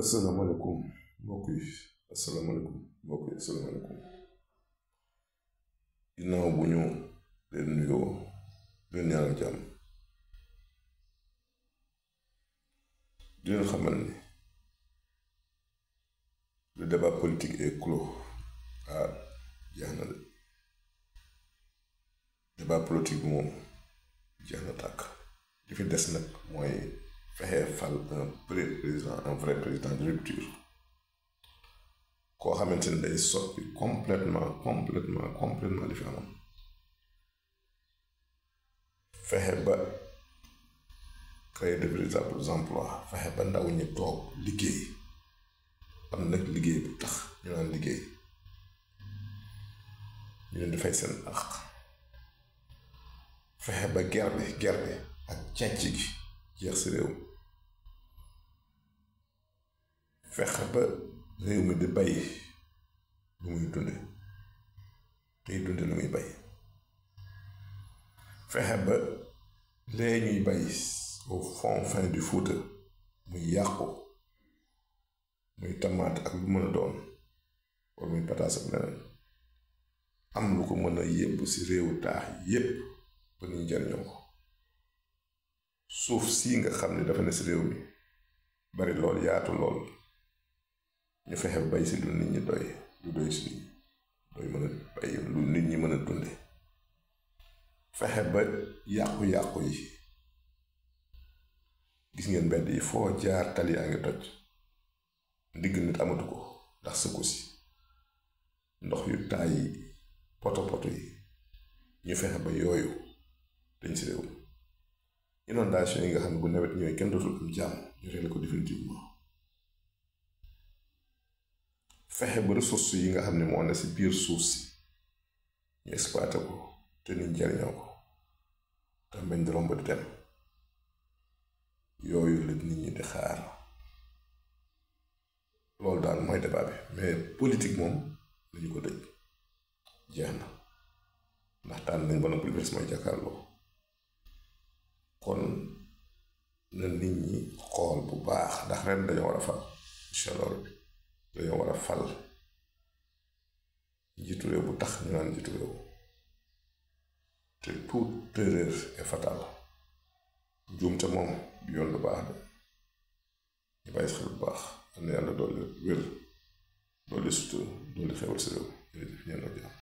asalaamaaleykum mbokk yi asalaamaaleykum ginnaaw bu ñu leen nuyoo leen ñaanal jàmm di leen xamal ni le débat politique est clos. jeex na de débat politique bi moom jeex na tàkk li fi des nag mooy fexe fal un vrai président de rupture koo xamante ni day soppi complètement li fi amoon fexe ba créer de véritables emplois fexe ba ndaw ñi toog liggéey am nag liggéey bu tax ñu naan liggéey ñu leen di fay seen àq fexe ba gerte ak càcc gi jeex si réew fexe ba réew mi di bay lu muy dunde tey dunde lu muy bay fexe ba lee ñuy bay au fin du Fuuta muy yàqu muy tamaat ak lu mën a doon wala muy pataas ak leneen am lu ko mën a yépp si réewu taax yépp ba ñu jariñoo ko suuf sii nga xam ne dafa ne si réew mi bari lool yaatu lool ñu fexe bay si lu nit ñi doy lu doy si nit ñi doy mën a bay lu nit ñi mën a dunde fexe ba yàqu-yàqu yi gis ngeen mbedd yi foo jaar tali yaa ngi toj ndigg nit amatu ko ndax sëkku si ndox yu taay yi poto yi ñu fexe ba yooyu dañ si réew inondation yi nga xam ne bu nawet ñëwee kenn dootul am jàmm ñu réglé ko définitivement fexe ba ressources yi nga xam ne moo ne si biir suuf si ñu exploité ko te nit jariñoo ko te mbañ di romb di dem yooyu la nit ñi di xaar loolu daal mooy débat bi mais politique moom dañu ko dëj jeex na ndax tànn nañ ba noppi lu des mooy jàkkaarloo kon na nit ñi xool bu baax ndax ren dañoo war a fal incha allah dañoo war a fal njiitu réew bu tax ñu naan njiitu réew te toute erreur est fatale njuumte moom du yoon lu baax de ñu bàyyi xel bu baax am na yàlla doole wér doole sutura doole xewal si réew jërëjëf ñeen ak jàmm